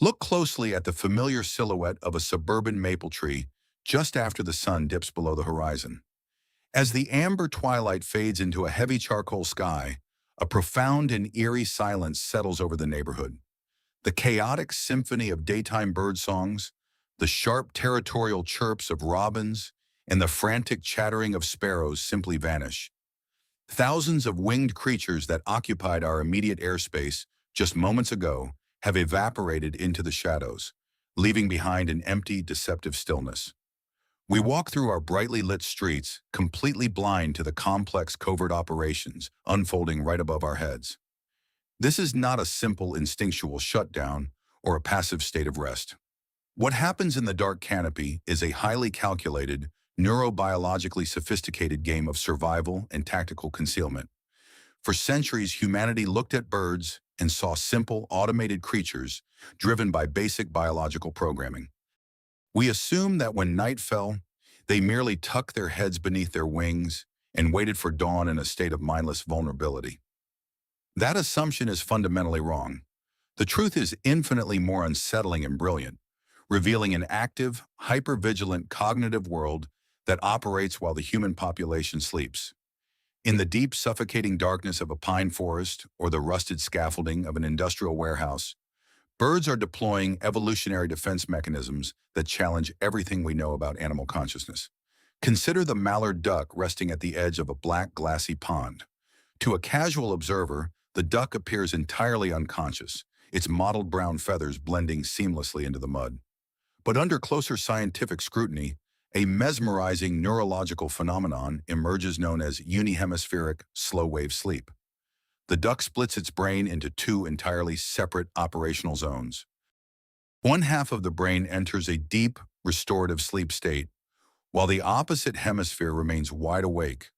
Look closely at the familiar silhouette of a suburban maple tree just after the sun dips below the horizon. As the amber twilight fades into a heavy charcoal sky, a profound and eerie silence settles over the neighborhood. The chaotic symphony of daytime bird songs, the sharp territorial chirps of robins, and the frantic chattering of sparrows simply vanish. Thousands of winged creatures that occupied our immediate airspace just moments ago have evaporated into the shadows, leaving behind an empty, deceptive stillness. We walk through our brightly lit streets, completely blind to the complex covert operations unfolding right above our heads. This is not a simple instinctual shutdown or a passive state of rest. What happens in the dark canopy is a highly calculated, neurobiologically sophisticated game of survival and tactical concealment. For centuries, humanity looked at birds and saw simple, automated creatures driven by basic biological programming. We assumed that when night fell, they merely tucked their heads beneath their wings and waited for dawn in a state of mindless vulnerability. That assumption is fundamentally wrong. The truth is infinitely more unsettling and brilliant, revealing an active, hyper-vigilant cognitive world that operates while the human population sleeps. In the deep, suffocating darkness of a pine forest or the rusted scaffolding of an industrial warehouse, birds are deploying evolutionary defense mechanisms that challenge everything we know about animal consciousness. Consider the mallard duck resting at the edge of a black, glassy pond. To a casual observer, the duck appears entirely unconscious, its mottled brown feathers blending seamlessly into the mud. But under closer scientific scrutiny, a mesmerizing neurological phenomenon emerges known as unihemispheric slow-wave sleep. The duck splits its brain into two entirely separate operational zones. One half of the brain enters a deep, restorative sleep state, while the opposite hemisphere remains wide awake,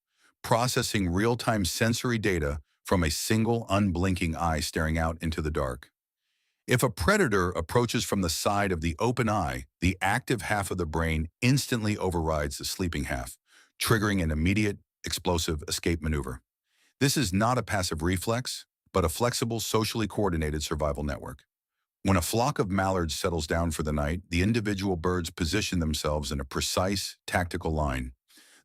processing real-time sensory data from a single unblinking eye staring out into the dark. If a predator approaches from the side of the open eye, the active half of the brain instantly overrides the sleeping half, triggering an immediate, explosive escape maneuver. This is not a passive reflex, but a flexible, socially coordinated survival network. When a flock of mallards settles down for the night, the individual birds position themselves in a precise, tactical line.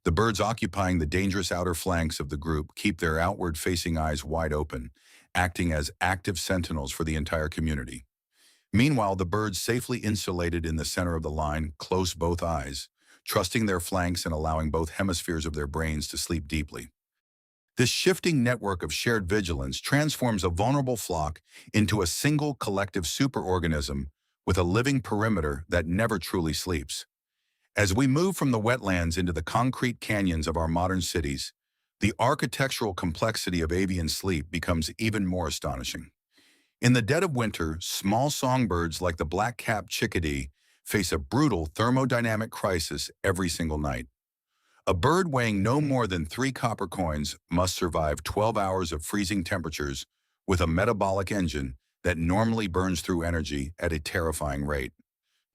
The birds occupying the dangerous outer flanks of the group keep their outward-facing eyes wide open, acting as active sentinels for the entire community. Meanwhile, the birds safely insulated in the center of the line close both eyes, trusting their flanks and allowing both hemispheres of their brains to sleep deeply. This shifting network of shared vigilance transforms a vulnerable flock into a single collective superorganism with a living perimeter that never truly sleeps. As we move from the wetlands into the concrete canyons of our modern cities, the architectural complexity of avian sleep becomes even more astonishing. In the dead of winter, small songbirds like the black-capped chickadee face a brutal thermodynamic crisis every single night. A bird weighing no more than 3 copper coins must survive 12 hours of freezing temperatures with a metabolic engine that normally burns through energy at a terrifying rate.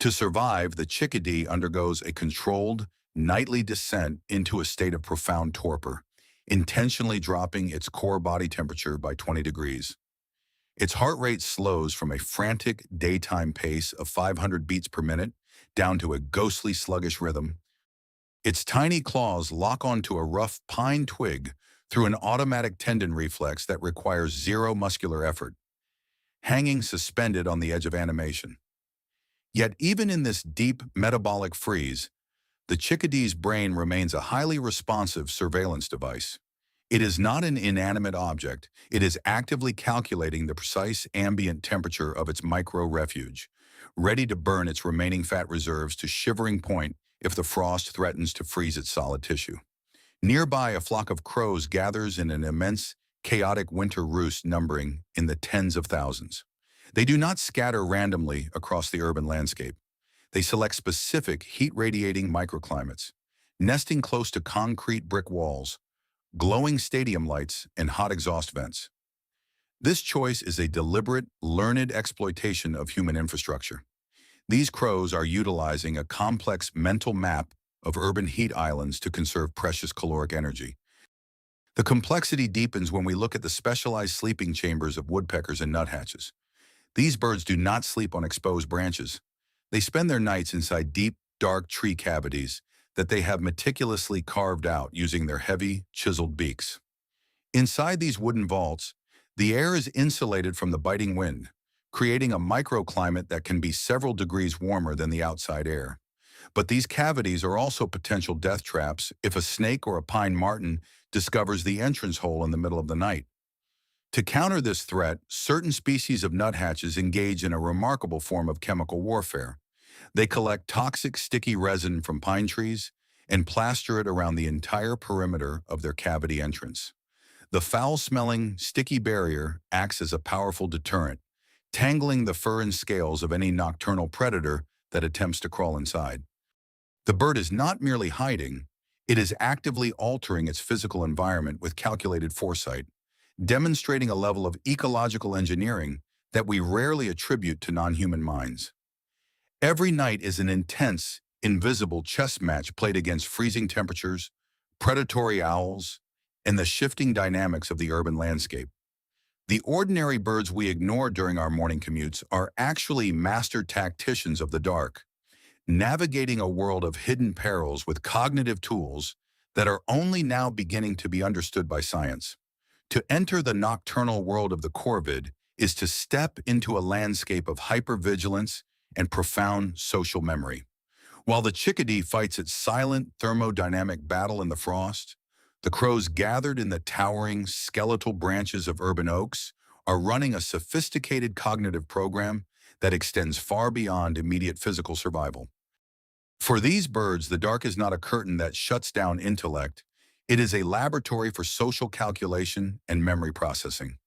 To survive, the chickadee undergoes a controlled, nightly descent into a state of profound torpor, intentionally dropping its core body temperature by 20 degrees. Its heart rate slows from a frantic daytime pace of 500 beats per minute down to a ghostly sluggish rhythm. Its tiny claws lock onto a rough pine twig through an automatic tendon reflex that requires zero muscular effort, hanging suspended on the edge of animation. Yet even in this deep metabolic freeze, the chickadee's brain remains a highly responsive surveillance device. It is not an inanimate object. It is actively calculating the precise ambient temperature of its micro-refuge, ready to burn its remaining fat reserves to shivering point if the frost threatens to freeze its solid tissue. Nearby, a flock of crows gathers in an immense, chaotic winter roost numbering in the tens of thousands. They do not scatter randomly across the urban landscape. They select specific heat-radiating microclimates, nesting close to concrete brick walls, glowing stadium lights, and hot exhaust vents. This choice is a deliberate, learned exploitation of human infrastructure. These crows are utilizing a complex mental map of urban heat islands to conserve precious caloric energy. The complexity deepens when we look at the specialized sleeping chambers of woodpeckers and nuthatches. These birds do not sleep on exposed branches. They spend their nights inside deep, dark tree cavities that they have meticulously carved out using their heavy, chiseled beaks. Inside these wooden vaults, the air is insulated from the biting wind, creating a microclimate that can be several degrees warmer than the outside air. But these cavities are also potential death traps if a snake or a pine marten discovers the entrance hole in the middle of the night. To counter this threat, certain species of nuthatches engage in a remarkable form of chemical warfare. They collect toxic sticky resin from pine trees and plaster it around the entire perimeter of their cavity entrance. The foul-smelling, sticky barrier acts as a powerful deterrent, tangling the fur and scales of any nocturnal predator that attempts to crawl inside. The bird is not merely hiding, it is actively altering its physical environment with calculated foresight, demonstrating a level of ecological engineering that we rarely attribute to non-human minds. Every night is an intense, invisible chess match played against freezing temperatures, predatory owls, and the shifting dynamics of the urban landscape. The ordinary birds we ignore during our morning commutes are actually master tacticians of the dark, navigating a world of hidden perils with cognitive tools that are only now beginning to be understood by science. To enter the nocturnal world of the corvid is to step into a landscape of hyper-vigilance and profound social memory. While the chickadee fights its silent thermodynamic battle in the frost, the crows gathered in the towering skeletal branches of urban oaks are running a sophisticated cognitive program that extends far beyond immediate physical survival. For these birds, the dark is not a curtain that shuts down intellect. It is a laboratory for social calculation and memory processing.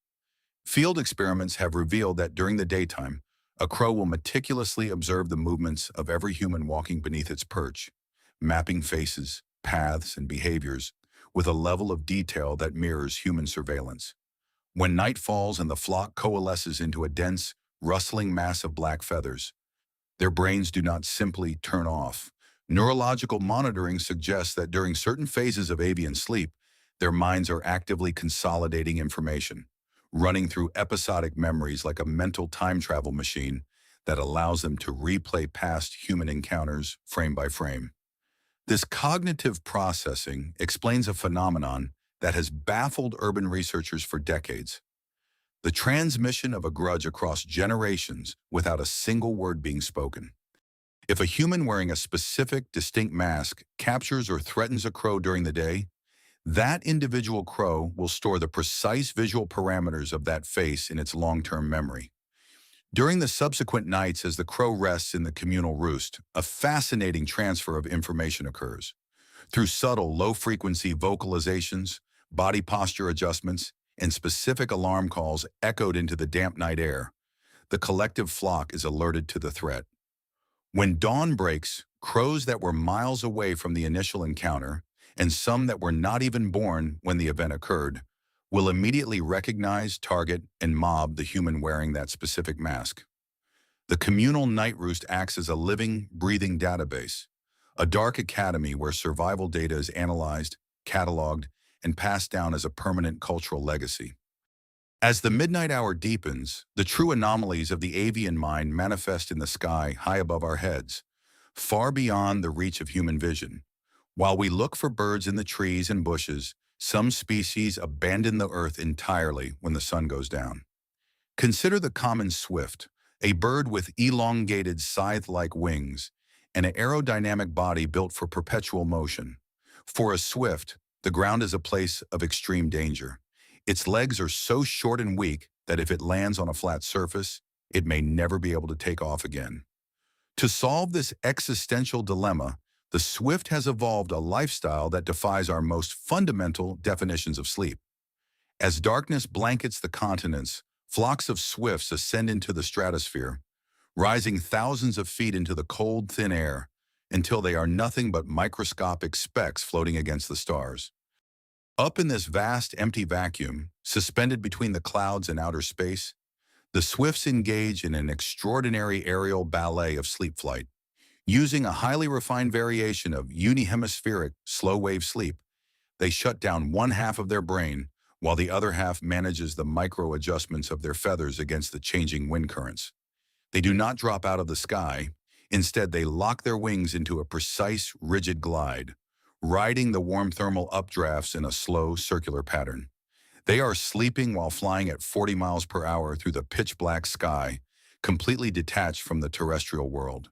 Field experiments have revealed that during the daytime, a crow will meticulously observe the movements of every human walking beneath its perch, mapping faces, paths, and behaviors with a level of detail that mirrors human surveillance. When night falls and the flock coalesces into a dense, rustling mass of black feathers, their brains do not simply turn off. Neurological monitoring suggests that during certain phases of avian sleep, their minds are actively consolidating information, running through episodic memories like a mental time travel machine that allows them to replay past human encounters frame by frame. This cognitive processing explains a phenomenon that has baffled urban researchers for decades: the transmission of a grudge across generations without a single word being spoken. If a human wearing a specific, distinct mask captures or threatens a crow during the day, that individual crow will store the precise visual parameters of that face in its long-term memory. During the subsequent nights as the crow rests in the communal roost, a fascinating transfer of information occurs. Through subtle, low-frequency vocalizations, body posture adjustments, and specific alarm calls echoed into the damp night air, the collective flock is alerted to the threat. When dawn breaks, crows that were miles away from the initial encounter, and some that were not even born when the event occurred, will immediately recognize, target, and mob the human wearing that specific mask. The communal night roost acts as a living, breathing database, a dark academy where survival data is analyzed, cataloged, and passed down as a permanent cultural legacy. As the midnight hour deepens, the true anomalies of the avian mind manifest in the sky high above our heads, far beyond the reach of human vision. While we look for birds in the trees and bushes, some species abandon the earth entirely when the sun goes down. Consider the common swift, a bird with elongated scythe-like wings and an aerodynamic body built for perpetual motion. For a swift, the ground is a place of extreme danger. Its legs are so short and weak that if it lands on a flat surface, it may never be able to take off again. To solve this existential dilemma, the swift has evolved a lifestyle that defies our most fundamental definitions of sleep. As darkness blankets the continents, flocks of swifts ascend into the stratosphere, rising thousands of feet into the cold, thin air, until they are nothing but microscopic specks floating against the stars. Up in this vast, empty vacuum, suspended between the clouds and outer space, the swifts engage in an extraordinary aerial ballet of sleep flight. Using a highly refined variation of unihemispheric slow-wave sleep, they shut down one half of their brain while the other half manages the micro adjustments of their feathers against the changing wind currents. They do not drop out of the sky. Instead, they lock their wings into a precise, rigid glide, riding the warm thermal updrafts in a slow, circular pattern. They are sleeping while flying at 40 miles per hour through the pitch-black sky, completely detached from the terrestrial world.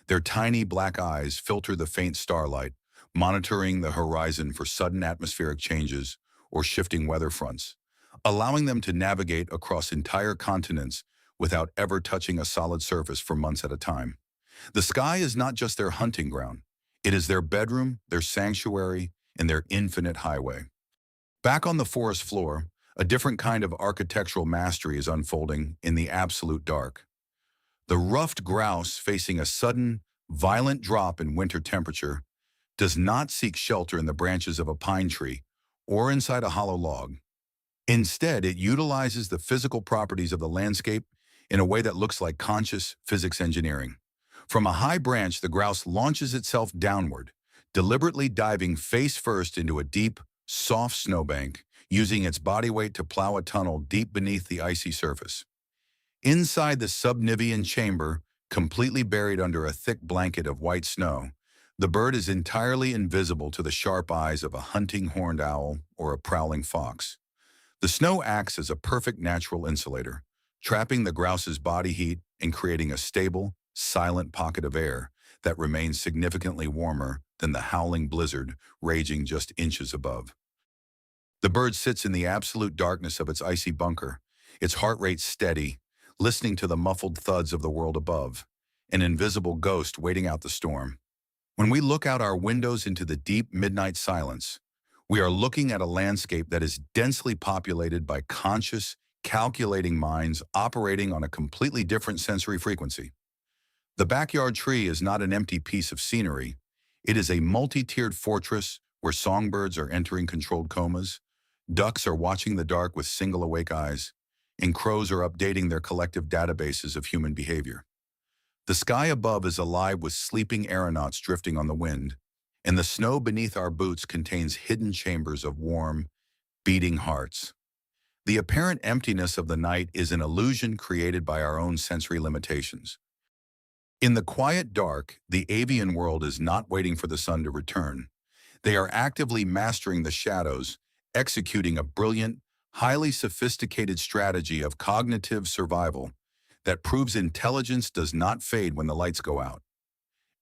Their tiny black eyes filter the faint starlight, monitoring the horizon for sudden atmospheric changes or shifting weather fronts, allowing them to navigate across entire continents without ever touching a solid surface for months at a time. The sky is not just their hunting ground. It is their bedroom, their sanctuary, and their infinite highway. Back on the forest floor, a different kind of architectural mastery is unfolding in the absolute dark. The ruffed grouse, facing a sudden, violent drop in winter temperature, does not seek shelter in the branches of a pine tree or inside a hollow log. Instead, it utilizes the physical properties of the landscape in a way that looks like conscious physics engineering. From a high branch, the grouse launches itself downward, deliberately diving face first into a deep, soft snowbank, using its body weight to plow a tunnel deep beneath the icy surface. Inside the subnivean chamber, completely buried under a thick blanket of white snow, the bird is entirely invisible to the sharp eyes of a hunting horned owl or a prowling fox. The snow acts as a perfect natural insulator, trapping the grouse's body heat and creating a stable, silent pocket of air that remains significantly warmer than the howling blizzard raging just inches above. The bird sits in the absolute darkness of its icy bunker, its heart rate steady, listening to the muffled thuds of the world above, an invisible ghost waiting out the storm. When we look out our windows into the deep midnight silence, we are looking at a landscape that is densely populated by conscious, calculating minds operating on a completely different sensory frequency. The backyard tree is not an empty piece of scenery. It is a multi-tiered fortress where songbirds are entering controlled comas, ducks are watching the dark with single awake eyes, and crows are updating their collective databases of human behavior. The sky above is alive with sleeping aeronauts drifting on the wind, and the snow beneath our boots contains hidden chambers of warm, beating hearts. The apparent emptiness of the night is an illusion created by our own sensory limitations. In the quiet dark, the avian world is not waiting for the sun to return. They are actively mastering the shadows, executing a brilliant, highly sophisticated strategy of cognitive survival that proves intelligence does not fade when the lights go out.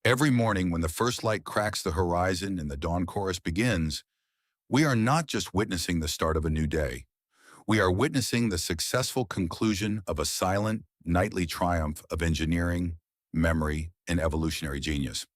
Every morning when the first light cracks the horizon and the dawn chorus begins, we are not just witnessing the start of a new day. We are witnessing the successful conclusion of a silent, nightly triumph of engineering, memory, and evolutionary genius.